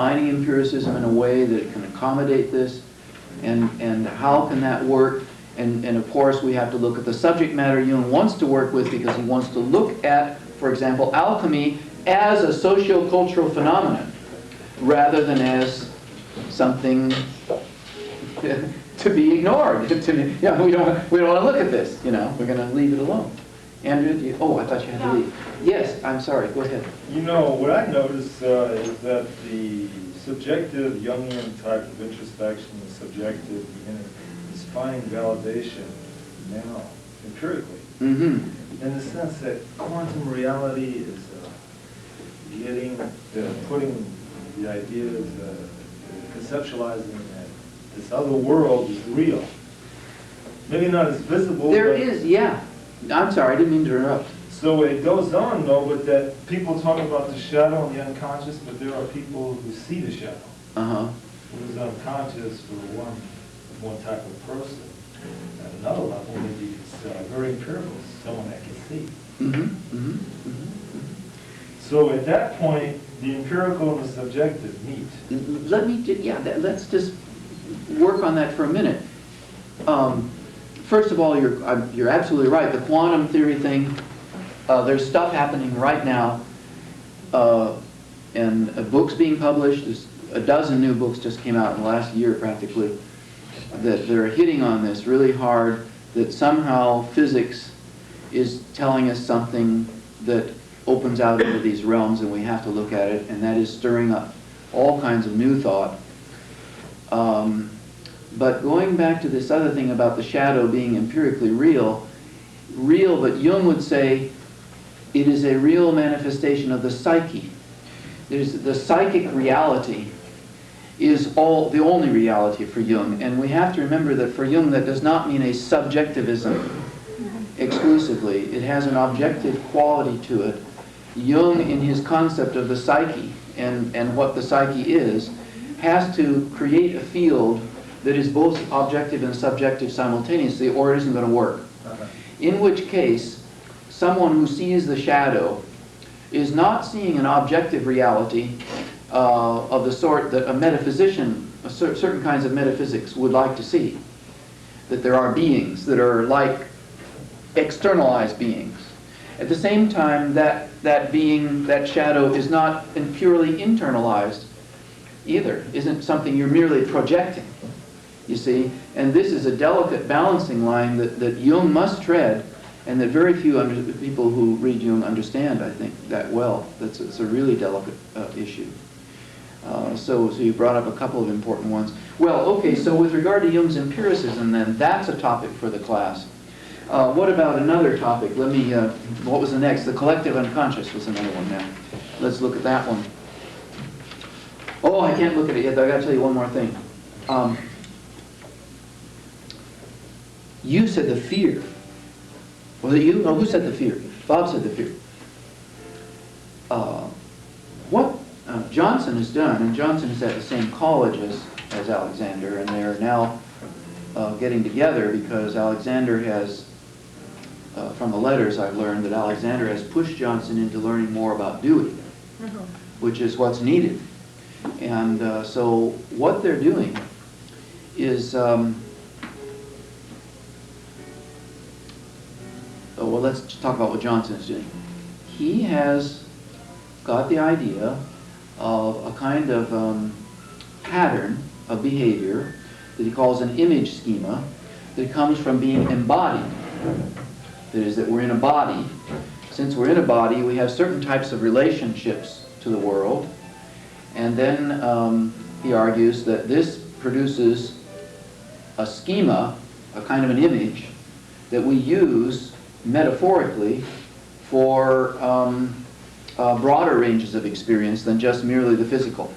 defining empiricism in a way that can accommodate this, and how can that work? And of course, we have to look at the subject matter Jung wants to work with, because he wants to look at, for example, alchemy as a socio-cultural phenomenon, rather than as something to be ignored. We don't want to look at this. We're going to leave it alone. Andrew, I thought you had to leave. Yes, I'm sorry. Go ahead. What I notice is that the subjective Jungian type of introspection, the subjective beginning, is finding validation now, empirically. Mm-hmm. In the sense that quantum reality is putting the ideas, conceptualizing that this other world is real. Maybe not as visible. There is, yeah. I'm sorry, I didn't mean to interrupt. So it goes on, though, with that people talk about the shadow and the unconscious, but there are people who see the shadow. Uh-huh. Who is unconscious for one type of person. At another level, maybe it's very empirical, someone that can see. Mm-hmm. Mm-hmm. Mm-hmm. So at that point, the empirical and the subjective meet. Let's just work on that for a minute. First of all, you're absolutely right. The quantum theory thing, there's stuff happening right now, and books being published. There's a dozen new books just came out in the last year, practically, that they're hitting on this really hard, that somehow physics is telling us something that opens out into these realms, and we have to look at it, and that is stirring up all kinds of new thought. But going back to this other thing about the shadow being empirically real, but Jung would say it is a real manifestation of the psyche. The psychic reality is the only reality for Jung, and we have to remember that for Jung that does not mean a subjectivism exclusively. It has an objective quality to it. Jung, in his concept of the psyche and what the psyche is, has to create a field that is both objective and subjective simultaneously, or it isn't going to work. In which case, someone who sees the shadow is not seeing an objective reality of the sort that a metaphysician, certain kinds of metaphysics would like to see. That there are beings that are like externalized beings. At the same time, that being, that shadow, is not purely internalized either. Isn't something you're merely projecting, you see? And this is a delicate balancing line that Jung must tread, and that very few people who read Jung understand, I think, that well. It's a really delicate issue. So you brought up a couple of important ones. Well, okay, so with regard to Jung's empiricism, then, that's a topic for the class. What about another topic? What was the next? The collective unconscious was another one now. Let's look at that one. Oh, I can't look at it yet, though. I got to tell you one more thing. You said the fear. Was it you? No, who said the fear? Bob said the fear. What Johnson has done, and Johnson is at the same college as Alexander, and they are now getting together because Alexander has, from the letters I've learned, that Alexander has pushed Johnson into learning more about Dewey, which is what's needed. And so what they're doing is, well, let's talk about what Johnson is doing. He has got the idea of a kind of pattern of behavior that he calls an image schema that comes from being embodied. That is, that we're in a body. Since we're in a body, we have certain types of relationships to the world. And then he argues that this produces a schema, a kind of an image, that we use metaphorically for broader ranges of experience than just merely the physical,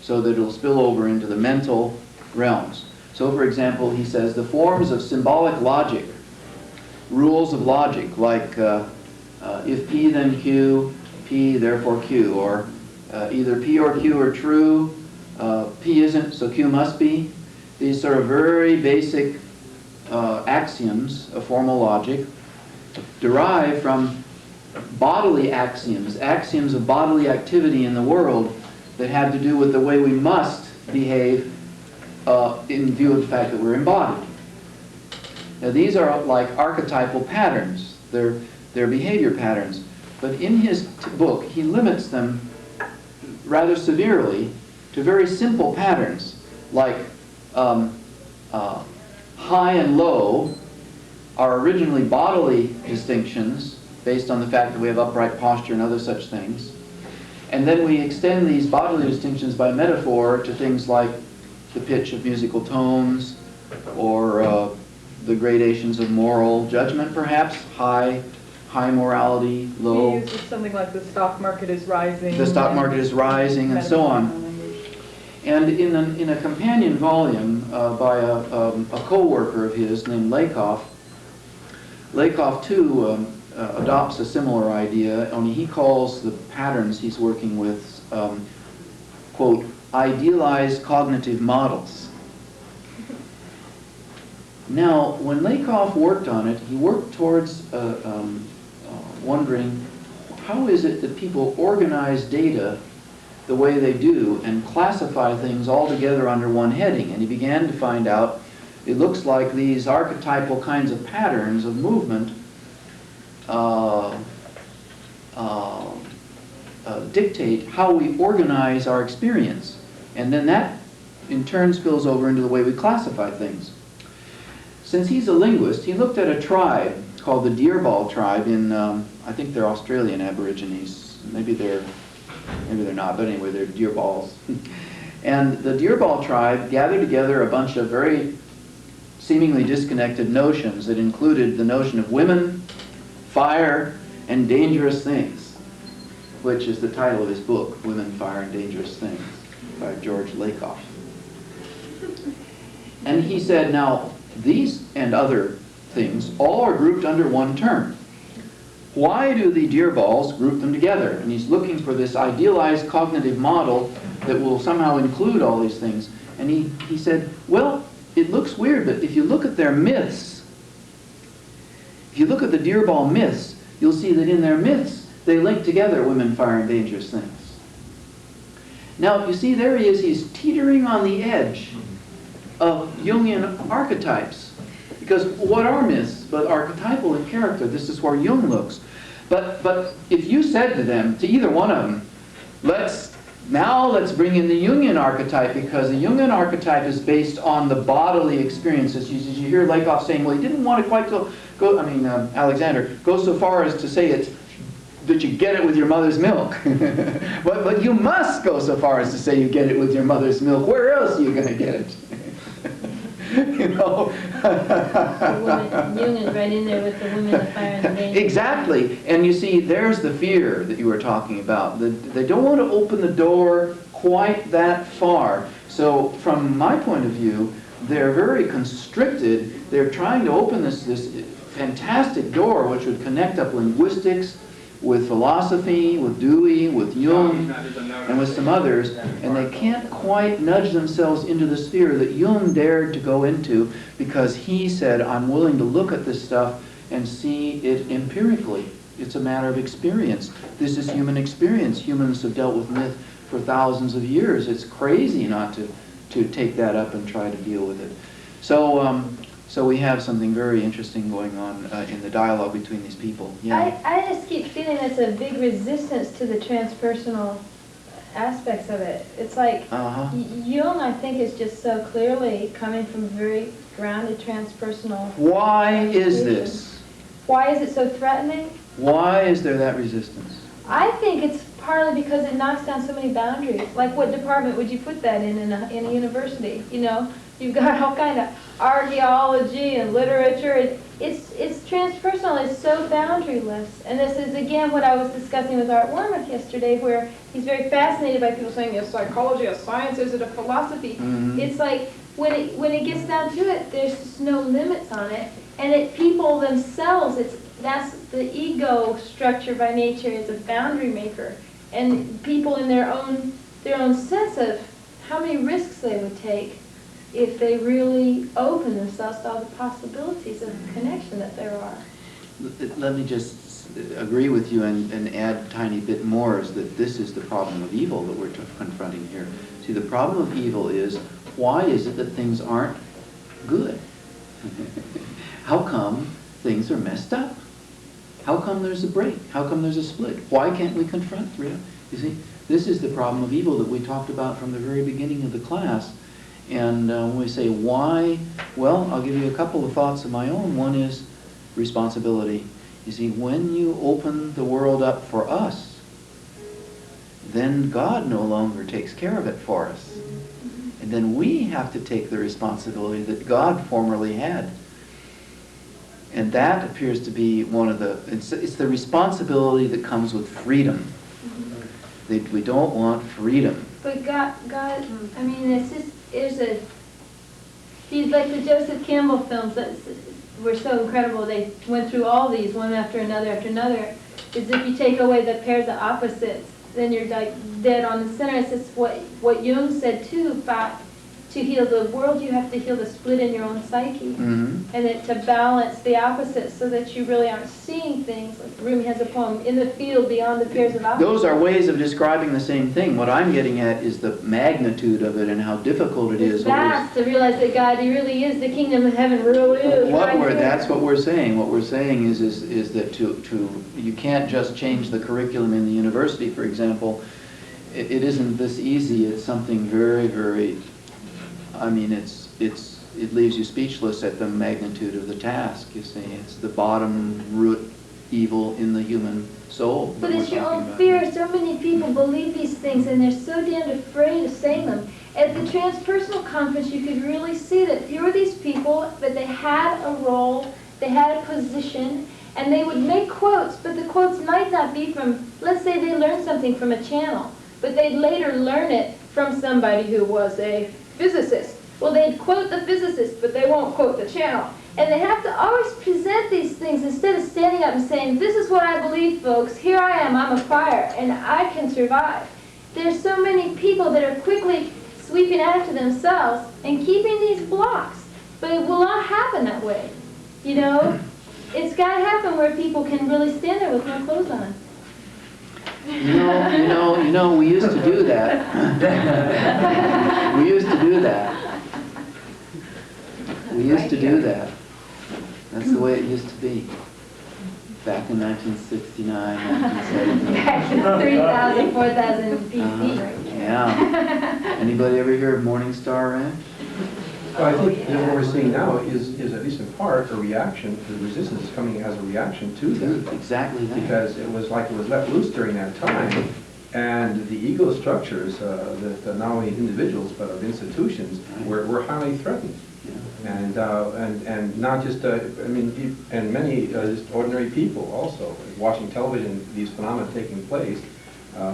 so that it'll spill over into the mental realms. So, for example, he says the forms of symbolic logic, rules of logic, like if P then Q, P therefore Q, or either P or Q are true, P isn't, so Q must be. These sort of very basic axioms of formal logic derive from bodily axioms of bodily activity in the world that had to do with the way we must behave in view of the fact that we're embodied. Now these are like archetypal patterns. They're behavior patterns. But in his book, he limits them rather severely to very simple patterns, like high and low are originally bodily distinctions based on the fact that we have upright posture and other such things. And then we extend these bodily distinctions by metaphor to things like the pitch of musical tones, or the gradations of moral judgment, perhaps, high morality, low. He uses something like the stock market is rising. The stock market is rising, and so on. And in a companion volume by a co-worker of his named Lakoff, Lakoff too adopts a similar idea, only he calls the patterns he's working with, quote, idealized cognitive models. Now, when Lakoff worked on it, he worked towards wondering, how is it that people organize data the way they do and classify things all together under one heading? And he began to find out it looks like these archetypal kinds of patterns of movement dictate how we organize our experience. And then that in turn spills over into the way we classify things. Since he's a linguist, he looked at a tribe called the Deerbal tribe in, I think they're Australian Aborigines. Maybe they're not, but anyway, they're Deerbals. And the Deerbal tribe gathered together a bunch of very seemingly disconnected notions that included the notion of women, fire, and dangerous things, which is the title of his book, Women, Fire, and Dangerous Things, by George Lakoff. And he said, now, these and other things all are grouped under one term. Why do the Deerballs group them together? And he's looking for this idealized cognitive model that will somehow include all these things. And he said, well, it looks weird, but if you look at their myths, if you look at the Deerbal myths, you'll see that in their myths, they link together women, fire, and dangerous things. Now, you see, there he is, he's teetering on the edge of Jungian archetypes. Because what are myths but archetypal in character? This is where Jung looks. But if you said to them, to either one of them, let's bring in the Jungian archetype, because the Jungian archetype is based on the bodily experiences. You hear Lakoff saying, well, he didn't want to quite Alexander, go so far as to say it's that you get it with your mother's milk. but you must go so far as to say you get it with your mother's milk. Where else are you going to get it? You know? Jung is right in there with the women, the fire, and the danger. Exactly. And you see, there's the fear that you were talking about. They don't want to open the door quite that far. So from my point of view, they're very constricted. They're trying to open this fantastic door which would connect up linguistics with philosophy, with Dewey, with Jung, and with some others, and they can't quite nudge themselves into the sphere that Jung dared to go into, because he said, I'm willing to look at this stuff and see it empirically. It's a matter of experience. This is human experience. Humans have dealt with myth for thousands of years. It's crazy not to take that up and try to deal with it. So we have something very interesting going on in the dialogue between these people. Yeah. I just keep feeling there's a big resistance to the transpersonal aspects of it. It's like Jung, I think, is just so clearly coming from very grounded transpersonal. Why is this? Why is it so threatening? Why is there that resistance? I think it's partly because it knocks down so many boundaries. Like, what department would you put that in a university? You know, you've got all kind of archaeology and literature. It's transpersonal. It's so boundaryless. And this is, again, what I was discussing with Art Wormuth yesterday, where he's very fascinated by people saying, is psychology a science? Is it a philosophy? Mm-hmm. It's like, when it gets down to it, there's just no limits on it. And people themselves, that's the ego structure by nature, is a boundary maker. And people in their own sense of how many risks they would take if they really open themselves to all the possibilities of connection that there are. Let me just agree with you and add a tiny bit more, is that this is the problem of evil that we're confronting here. See, the problem of evil is, why is it that things aren't good? How come things are messed up? How come there's a break? How come there's a split? Why can't we confront freedom? You see, this is the problem of evil that we talked about from the very beginning of the class. And when we say why, well, I'll give you a couple of thoughts of my own. One is responsibility. You see, when you open the world up for us, then God no longer takes care of it for us. And then we have to take the responsibility that God formerly had. And that appears to be one of the, it's the responsibility that comes with freedom. We don't want freedom. But God, I mean, he's like the Joseph Campbell films that were so incredible. They went through all these, one after another after another. Is if you take away the pairs of opposites, then you're like dead on the center. It's just what Jung said too, about to heal the world, you have to heal the split in your own psyche. Mm-hmm. And then to balance the opposites so that you really aren't seeing things. Like Rumi has a poem, in the field beyond the pairs of opposites. Those are ways of describing the same thing. What I'm getting at is the magnitude of it and how difficult it is. It's vast to realize that God, He really is, the kingdom of heaven really is. That's what we're saying. What we're saying is that you can't just change the curriculum in the university, for example. It isn't this easy. It's something very, very, I mean, it leaves you speechless at the magnitude of the task, you see. It's the bottom root evil in the human soul. But it's your own fear. So many people believe these things and they're so damned afraid of saying them. At the transpersonal conference, you could really see that here were these people, but they had a role, they had a position, and they would make quotes, but the quotes might not be from, let's say they learned something from a channel, but they'd later learn it from somebody who was a physicist. Well, they'd quote the physicist, but they won't quote the channel. And they have to always present these things instead of standing up and saying, this is what I believe, folks. Here I am. I'm a fire, and I can survive. There's so many people that are quickly sweeping after themselves and keeping these blocks. But it will not happen that way. You know? It's got to happen where people can really stand there with no clothes on. You know, we used to do that. We used to do that. We used to do that. That's the way it used to be. Back in 1969, 1970. Back in 3,000, 4,000 BC. Yeah. Anybody ever hear of Morningstar Ranch? Well, I think that what we're seeing now is at least in part a reaction. The resistance is coming as a reaction to that. Exactly that. Because it was like it was let loose during that time, and the ego structures that not only individuals but of institutions were highly threatened. And not just and many just ordinary people also watching television, these phenomena taking place,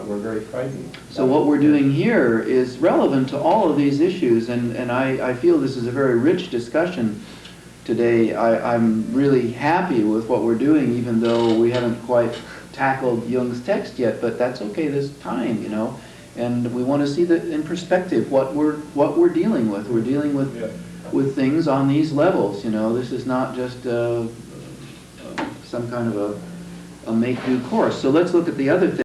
were very frightened. So what we're doing here is relevant to all of these issues, and I feel this is a very rich discussion today. I'm really happy with what we're doing, even though we haven't quite tackled Jung's text yet, but that's okay, there's time, you know, and we want to see that in perspective, what we're dealing with. We're dealing with things on these levels, you know. This is not just some kind of a make-do course. So let's look at the other thing.